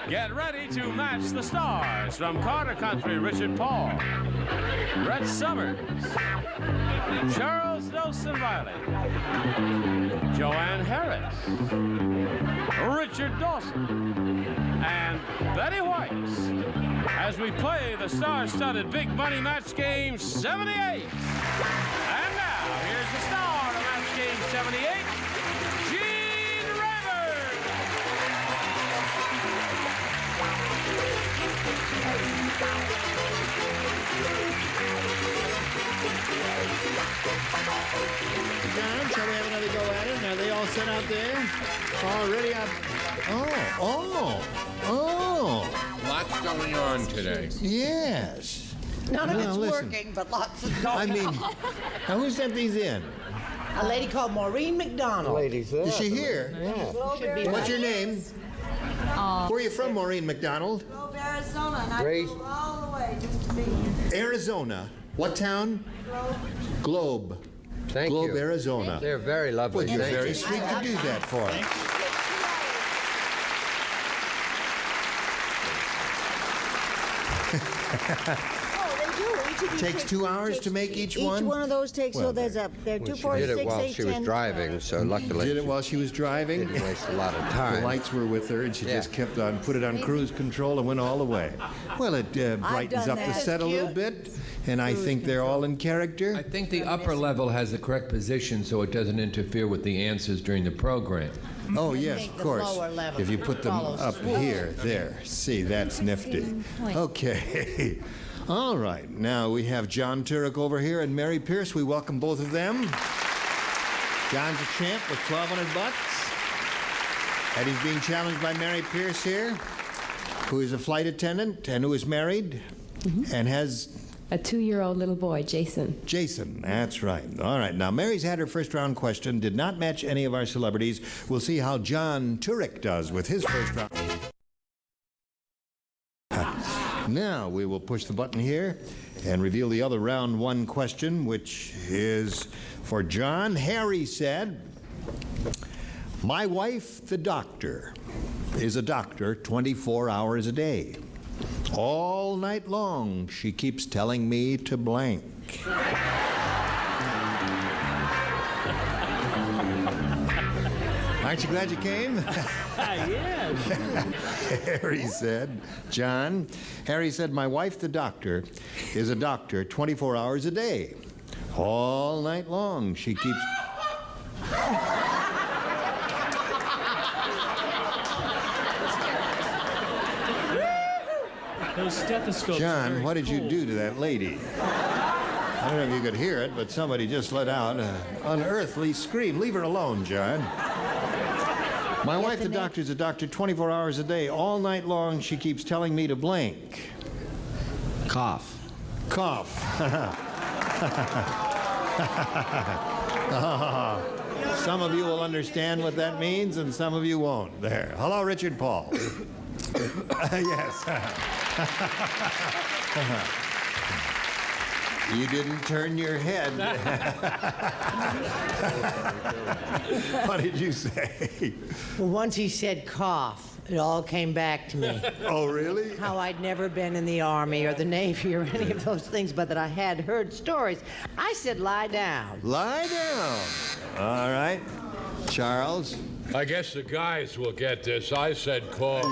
Get ready to match the stars from Carter Country, Richard Paul, Brett Summers, Charles Dawson Reilly, Joanne Harris, Richard Dawson, and Betty White as we play the star-studded Big Money Match Game 78. And now, here's the star of Match Game 78, Gene Rayburn. John, shall we have another go at it? Are they all set out there? Already up. Oh. Lots going on today. Yes. None of Now, it's listen. working, but lots is going I mean, on. now who sent these in? A lady called Maureen McDonald. Ladies there. Is she here? Should be What's your name? Where are you from, Maureen McDonald? Globe, Arizona, and I Grace. drove all the way just to be here. Arizona. What town? Globe. Thank Globe, you. Arizona. They're very lovely. Well, you're Thank very you. sweet to do that for us. Oh, they do. Each of these Takes 2 hours to make each one? Each one of those takes, Well, so there's there. there are Well, two, she four, did it 6, while 8, she was 10, driving, so luckily Did it while she was driving? didn't waste a lot of The time. lights were with her, and she just kept on, put it on cruise control and went all the way. Well, it brightens done up the that. set a little bit, and I think they're all in character. I think the upper level has the correct position so it doesn't interfere with the answers during the program. Oh, yes, make of the course. lower level If you put them follow up suit. here, there. See, that's nifty. Okay. All right. Now we have John Turek over here and Mary Pierce. We welcome both of them. John's a champ with $1,200. And he's being challenged by Mary Pierce here, who is a flight attendant and who is married and has A 2-year-old little boy, Jason. Jason, that's right. All right. Now, Mary's had her first round question, did not match any of our celebrities. We'll see how John Turek does with his first round. Now, we will push the button here and reveal the other round one question, which is for John. Harry said, "My wife, the doctor, is a doctor 24 hours a day. All night long, she keeps telling me to blank." Aren't you glad you came? Yes. Harry said, John, Harry said, "My wife, the doctor, is a doctor 24 hours a day. All night long, she keeps..." Those stethoscopes. are John, very what did you cool. do to that lady? I don't know if you could hear it, but somebody just let out an unearthly scream. Leave her alone, John. My wife, the doctor, is a doctor 24 hours a day. All night long, she keeps telling me to blank. Cough. Cough. Some of you will understand what that means, and some of you won't. There. Hello, Richard Paul. Yes. You didn't turn your head. What did you say? Well, once he said cough, it all came back to me. Oh, really? How I'd never been in the Army or the Navy or any of those things, but that I had heard stories. I said, lie down. Lie down. All right. Charles? I guess the guys will get this. I said call.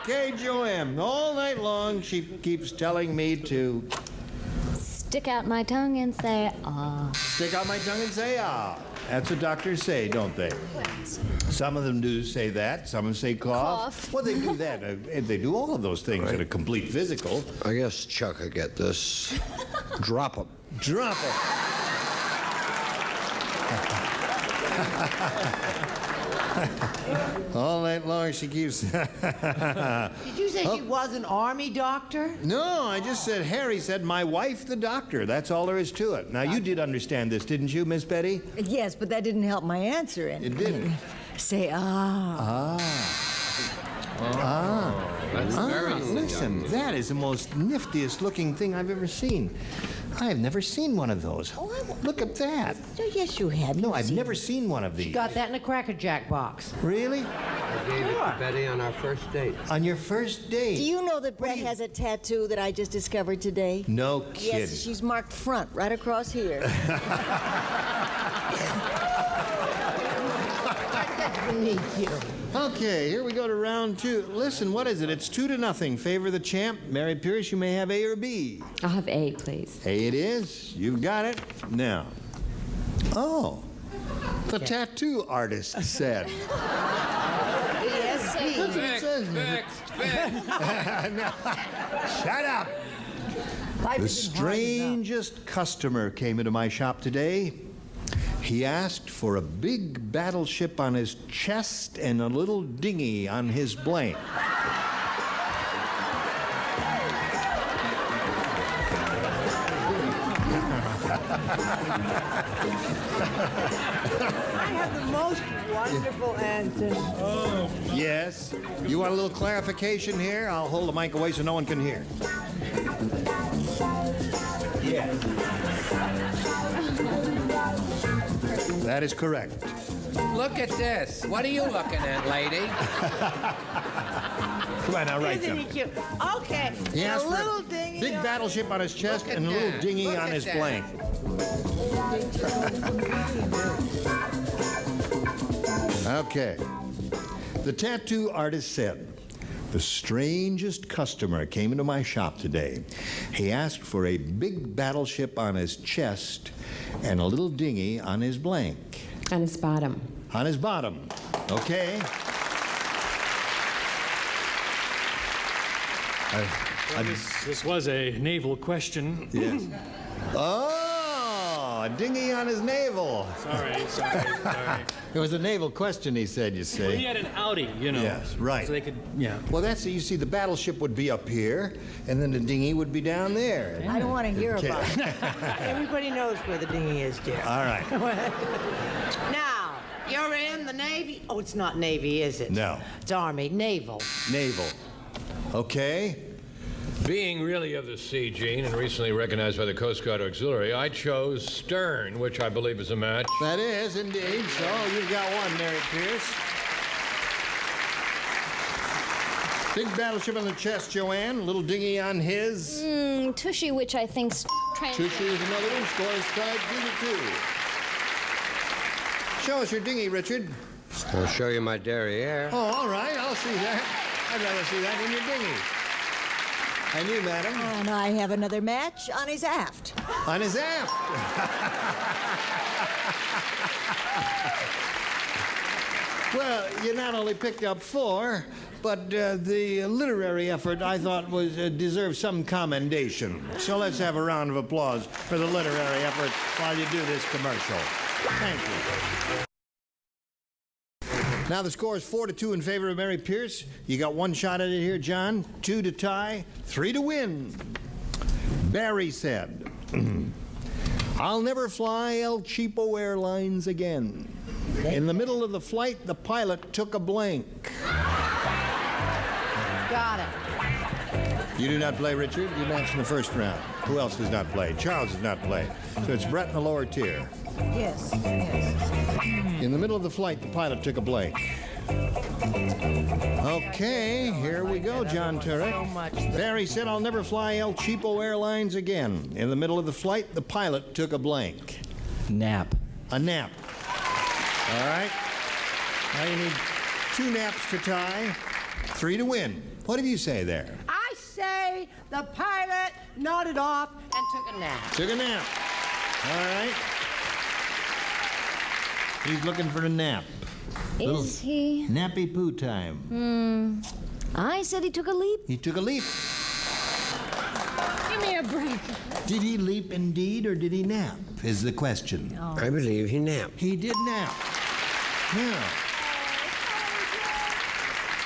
Okay, Joanne. All night long, she keeps telling me to Stick out my tongue and say, ah. stick out my tongue and say, ah. That's what doctors say, don't they? Some of them do say that. Some of them say cough. Cough. Well, they do that. They do all of those things in a complete physical. I guess Chuck will get this. Drop 'em. Drop it. All night long, she keeps... Did you say she was an Army doctor? No, I just said, Harry said, my wife, the doctor. That's all there is to it. Now, you did understand this, didn't you, Miss Betty? Yes, but that didn't help my answer. It didn't. Say, ah. That's very Listen, that is the most niftiest looking thing I've ever seen. I have never seen one of those. Look at that. Oh, yes, you have. No, I've never seen one of these. Got that in a Cracker Jack box. Really? I gave it to Betty on our first date. On your first date? Do you know that Brett has a tattoo that I just discovered today? No kidding. Yes, she's marked front, right across here. Beneath you. Okay, here we go to round 2. Listen, what is it? It's 2-0. Favor the champ. Mary Pierce, you may have A or B. I'll have A, please. A it is. You've got it. Now. Oh. The tattoo artist said. Yes, That's what it says. No. Shut up. The strangest customer came into my shop today. He asked for a big battleship on his chest and a little dinghy on his blank. I have the most wonderful answer. Yes. You want a little clarification here? I'll hold the mic away so no one can hear. Yes. That is correct. Look at this. What are you looking at, lady? Come on, now write Isn't he them. cute? Okay. He asked a for little a dinghy. big on- battleship on his chest Look at and a little that. dinghy Look on at his that. blank. Okay. The tattoo artist said, the strangest customer came into my shop today. He asked for a big battleship on his chest and a little dinghy on his blank. On his bottom. On his bottom. Okay. Well, this was a naval question. Yes. Oh, a dinghy on his navel. Sorry. It was a naval question, he said, you Well, he see. had an Audi, you know. Yes, right. So they could, yeah. Well, that's it. You see, the battleship would be up here, and then the dinghy would be down there. I don't want to hear Okay. about it. Everybody knows where the dinghy is, dear. All right. Now, you're in the Navy. Oh, it's not Navy, is it? No. It's Army. Naval. Naval. Okay. Being really of the sea, Gene, and recently recognized by the Coast Guard Auxiliary, I chose stern, which I believe is a match. That is indeed. So you've got one, Mary Pierce. Big battleship on the chest, Joanne. Little dinghy on his. Tushy, which I think's Tushy is another one. Score is tied 2-2. Show us your dinghy, Richard. I'll show you my derriere. Oh, all right. I'll see that. I'd rather see that in your dinghy. And you, madam? And I have another match on his aft. On his aft. Well, you not only picked up 4, but the literary effort I thought was deserved some commendation. So let's have a round of applause for the literary effort while you do this commercial. Thank you. Now the score is 4-2 in favor of Mary Pierce. You got 1 shot at it here, John. 2 to tie, 3 to win. Barry said, I'll never fly El Cheapo Airlines again. In the middle of the flight, the pilot took a blank. Got it. You do not play, Richard. You matched in the first round. Who else does not play? Charles does not play. So it's Brett in the lower tier. Yes. In the middle of the flight, the pilot took a blank. Okay, here we go, John Turek. So much. Barry said, I'll never fly El Cheapo Airlines again. In the middle of the flight, the pilot took a blank. Nap. A nap. All right. Now you need 2 naps to tie, 3 to win. What do you say there? I say the pilot nodded off and took a nap. Took a nap. All right. He's looking for a nap. Is he? Nappy poo time. I said he took a leap. He took a leap. Give me a break. Did he leap indeed, or did he nap, is the question. I believe he napped. He did nap. Now,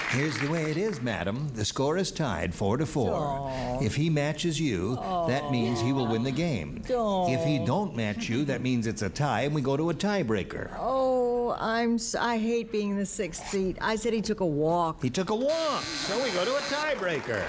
here's the way it is, madam. The score is tied 4-4. If he matches you, that means he will win the game. If he don't match you, that means it's a tie, and we go to a tiebreaker. Oh, I hate being in the 6th seat. I said he took a walk. He took a walk, so we go to a tiebreaker.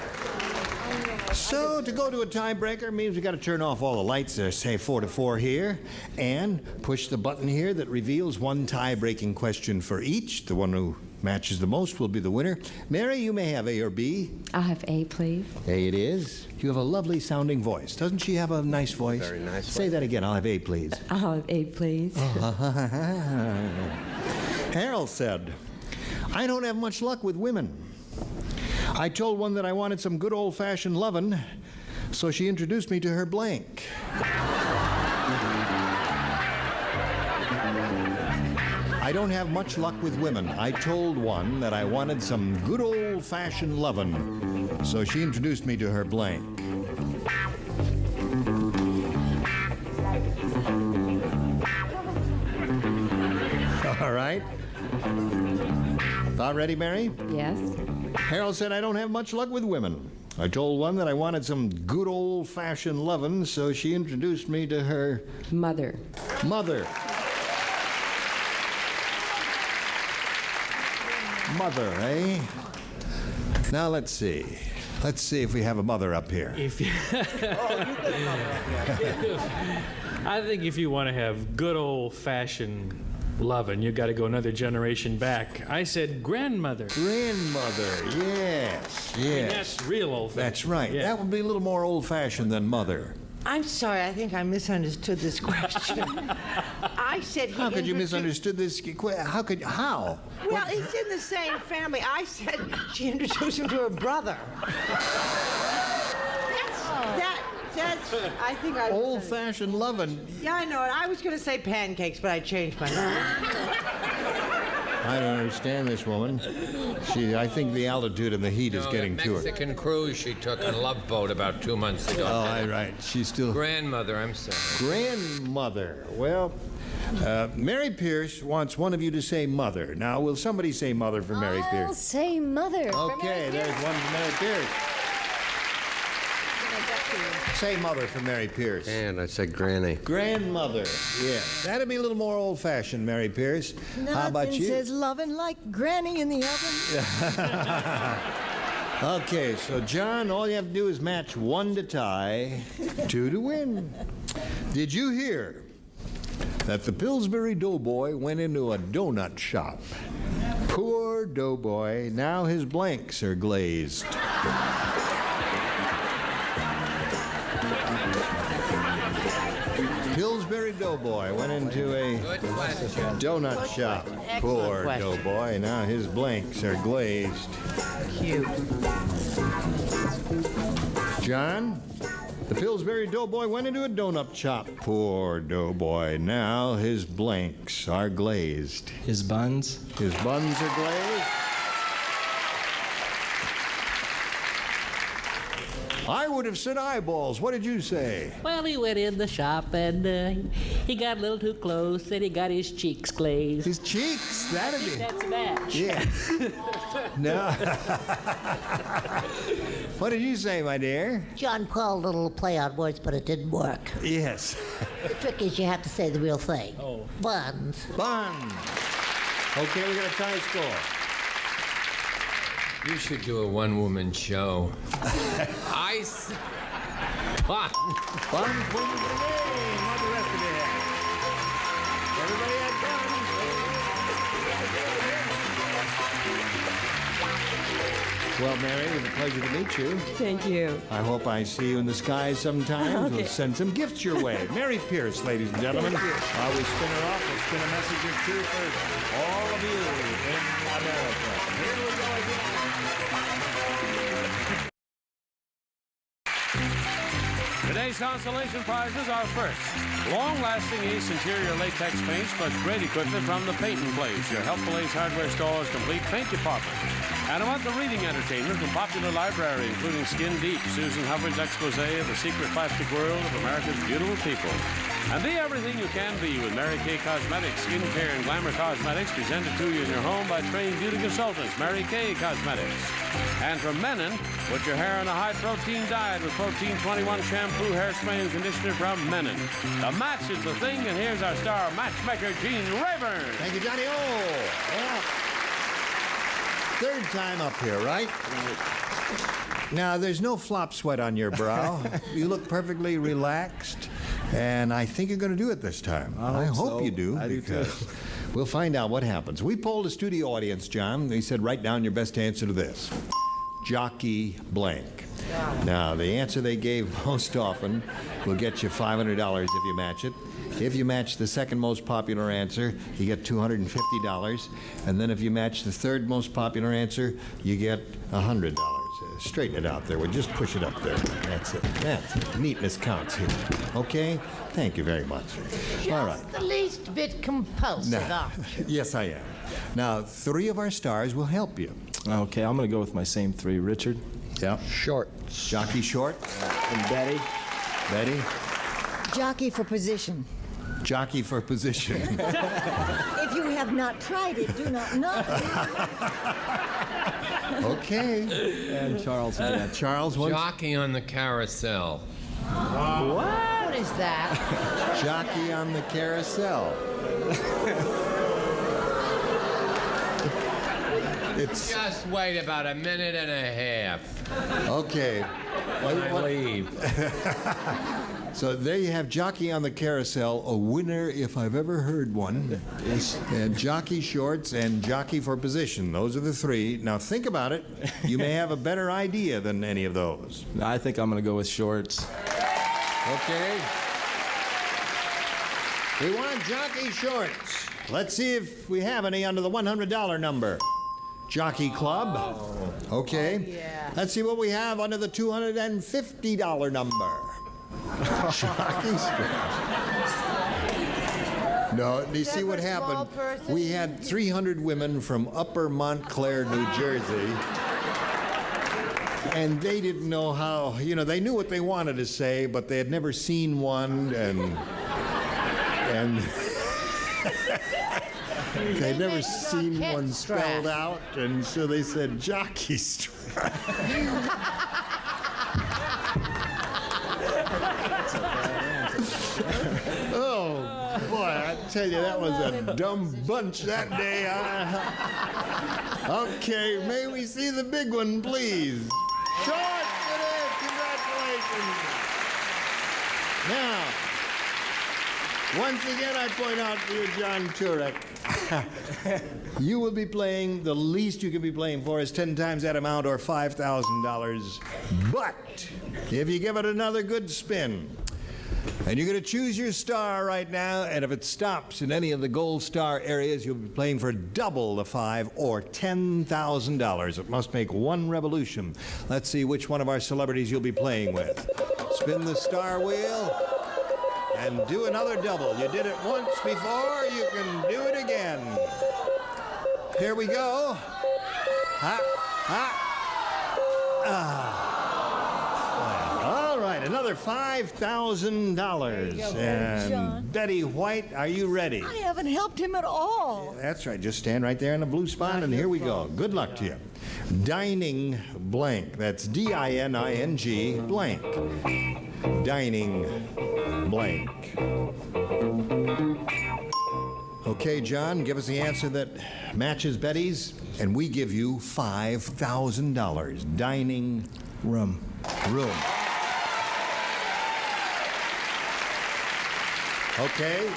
So to go to a tiebreaker means we got to turn off all the lights there, say 4-4 here, and push the button here that reveals one tie-breaking question for each. The one who matches the most will be the winner. Mary, you may have A or B. I'll have A, please. A it is. You have a lovely sounding voice. Doesn't she have a nice voice? Very nice Say voice. that again. I'll have A, please. I'll have A, please. Harold said, I don't have much luck with women. I told one that I wanted some good old-fashioned lovin', so she introduced me to her blank. I don't have much luck with women. I told one that I wanted some good old-fashioned lovin', so she introduced me to her blank. All right. About ready, Mary? Yes. Harold said, I don't have much luck with women. I told one that I wanted some good old-fashioned lovin', so she introduced me to her Mother. mother. Mother, eh? Now let's see. Let's see if we have a mother up here. If you I think if you want to have good old-fashioned loving, you got to go another generation back. I said grandmother. Grandmother, yes, And yes. that's real old-fashioned. That's right. Yeah. That would be a little more old-fashioned than mother. I'm sorry, I think I misunderstood this question. I said he How could you introduced- misunderstood this? How? Well, it's in the same family. I said she introduced him to her brother. That's I think I... Old-fashioned lovin'. Yeah, I know it. I was going to say pancakes, but I changed my mind. I don't understand this woman. I think the altitude and the heat is getting the to her. Mexican cruise she took on Love Boat about 2 months ago. Oh, right. She's still... Grandmother, I'm sorry. Grandmother. Well, Mary Pierce wants one of you to say mother. Now, will somebody say mother for Mary I'll Pierce? say mother. for Okay, Mary there's Pierce. one for Mary Pierce. Say mother for Mary Pierce. And I said granny. Grandmother, yes. That'd be a little more old-fashioned, Mary Pierce. How about Nothing you? says loving like granny in the oven. Okay, so John, all you have to do is match 1 to tie, 2 to win. Did you hear that the Pillsbury Doughboy went into a donut shop? Poor Doughboy, now his blanks are glazed. Pillsbury Doughboy went into a Good question. donut shop. Excellent Poor question. Doughboy, now his blanks are glazed. Cute. John, the Pillsbury Doughboy went into a donut shop. Poor Doughboy, now his blanks are glazed. His buns. His buns are glazed. I would have said eyeballs. What did you say? Well, he went in the shop and he got a little too close and he got his cheeks glazed. His cheeks? That'd be... That's a match. Yeah. No. What did you say, my dear? John called a little play on words, but it didn't work. Yes. The trick is you have to say the real thing. Oh. Buns. Bun. Okay, we got a tie score. You should do a one-woman show. Buns wins the game. What the rest of it? Everybody had buns. Well, Mary, it was a pleasure to meet you. Thank you. I hope I see you in the sky sometime. Okay. We'll send some gifts your way. Mary Pierce, ladies and gentlemen. While we spin her off, we'll spin a message or two for all of you in America. Here we go again. Today's consolation prizes are first, long-lasting Ace interior latex paints plus great equipment from the Paintin' Place, your helpful Ace hardware store's complete paint department. And a month of reading entertainment from popular library, including Skin Deep, Susan Hubbard's expose of the secret plastic world of America's beautiful people. And be everything you can be with Mary Kay Cosmetics, skincare and glamour cosmetics presented to you in your home by trained beauty consultants, Mary Kay Cosmetics. And from Menon, put your hair on a high-protein diet with Protein 21 shampoo, hairspray, and conditioner from Menon. The match is the thing, and here's our star matchmaker, Gene Rayburn. Thank you, Johnny. Oh, well, third time up here, right? Now, there's no flop sweat on your brow. You look perfectly relaxed, and I think you're going to do it this time. I hope you do. I do too. We'll find out what happens. We polled a studio audience, John. They said, write down your best answer to this. Jockey blank. Now, the answer they gave most often will get you $500 if you match it. If you match the second most popular answer, you get $250. And then if you match the third most popular answer, you get $100. Straighten it out there. We'll just push it up there. That's it. That's it. Neatness counts here. Okay? Thank you very much. All right. Just the least bit compulsive, aren't you? Yes, I am. Now, 3 of our stars will help you. Okay, I'm going to go with my same 3. Richard. Yeah. Shorts. Jockey Shorts. And Betty. Betty. Jockey for position. Jockey for position. If you have not tried it, do not know. Okay. And Charles. Yeah, Charles wants Jockey on the carousel. What is that? jockey on the carousel. It's Just wait about a minute and a half. okay. I leave. So there you have Jockey on the Carousel, a winner if I've ever heard one. And Jockey Shorts and Jockey for Position. Those are the 3. Now think about it. You may have a better idea than any of those. I think I'm going to go with Shorts. Okay. We want Jockey Shorts. Let's see if we have any under the $100 number. Jockey Club. Okay. Oh, yeah. Let's see what we have under the $250 number. Jockey No, do you see what happened? We had 300 women from Upper Montclair, New Jersey. And they didn't know how, they knew what they wanted to say, but they had never seen one, and they'd never seen one spelled out, and so they said jockey strap. Oh, boy, I tell you, that was a dumb bunch that day. Okay, may we see the big one, please? Shorts it is! Congratulations! Now, once again, I point out to you, John Turek, you will be playing, the least you can be playing for is 10 times that amount or $5,000. But if you give it another good spin, and you're going to choose your star right now, and if it stops in any of the gold star areas, you'll be playing for double the $5,000 or $10,000. It must make one revolution. Let's see which one of our celebrities you'll be playing with. Spin the star wheel and do another double. You did it once before, you can do it again. Here we go. Ha, ha. All right, another $5,000. And John. Betty White, are you ready? I haven't helped him at all. That's right. Just stand right there in the blue spot, and here we go. Good luck to you. Dining blank. That's D-I-N-I-N-G blank. Dining blank. Okay, John, give us the answer that matches Betty's, and we give you $5,000. Dining Room. room. Okay.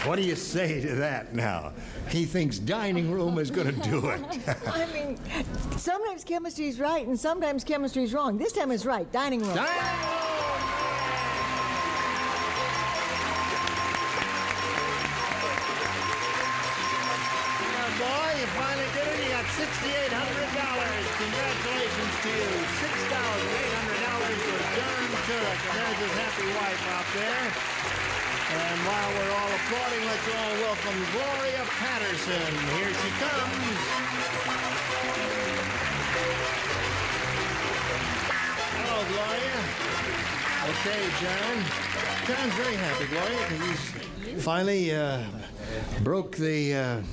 What do you say to that now? He thinks dining room is going to do it. I mean, sometimes chemistry's right and sometimes chemistry's wrong. This time it's right. Dining room. Boy, you finally did it. You got $6,800. Congratulations to you. $6,800 for John Turek. And there's his happy wife out there. And while we're all applauding, let's all welcome Gloria Patterson. Here she comes. Hello, Gloria. Okay, John. John's very happy, Gloria, because he's finally broke the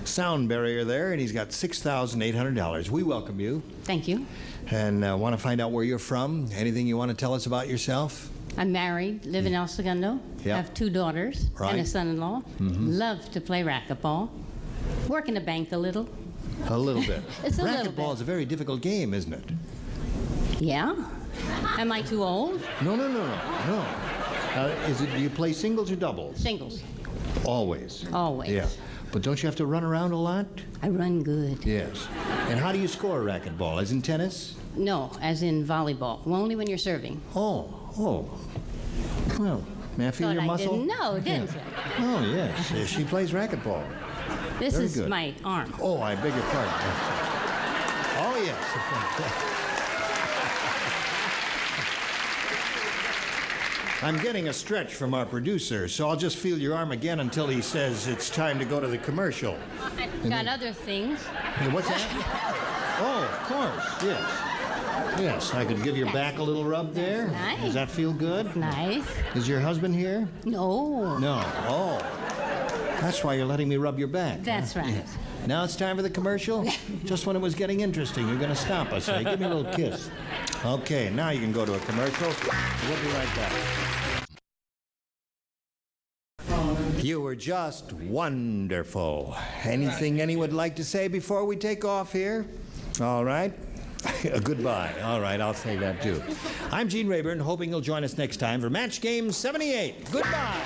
sound barrier there, and he's got $6,800. We welcome you. Thank you. And want to find out where you're from. Anything you want to tell us about yourself? I'm married, live in El Segundo. Yeah. Have 2 daughters and a son-in-law. Love to play racquetball. Work in the bank a little. A little bit. It's a little bit. Racquetball is a very difficult game, isn't it? Yeah? Am I too old? No. Do you play singles or doubles? Singles. Always. Always. Yeah. But don't you have to run around a lot? I run good. Yes. And how do you score a racquetball? As in tennis? No, as in volleyball. Only when you're serving. Oh. Well, may I feel Thought your I muscle? didn't know, didn't you? Oh, yes. She plays racquetball. This Very is good. my arm. Oh, I beg your pardon. Oh, yes. I'm getting a stretch from our producer, so I'll just feel your arm again until he says it's time to go to the commercial. I've got other things. Hey, what's that? Oh, of course, yes. Yes, I could give your back a little rub there. Nice. Does that feel good? Nice. Is your husband here? No. No. Oh. That's why you're letting me rub your back. That's right. Yeah. Now it's time for the commercial? Just when it was getting interesting, you're going to stop us, eh? Give me a little kiss. Okay, now you can go to a commercial. We'll be right back. You were just wonderful. Anything anyone would like to say before we take off here? All right. Goodbye. All right, I'll say that too. I'm Gene Rayburn, hoping you'll join us next time for Match Game 78. Goodbye.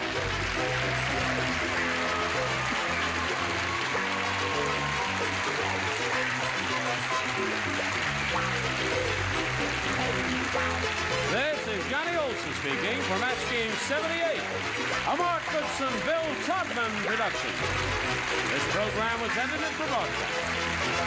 Speaking for Match Game 78, a Mark Goodson, Bill Todman production. This program was edited for broadcast.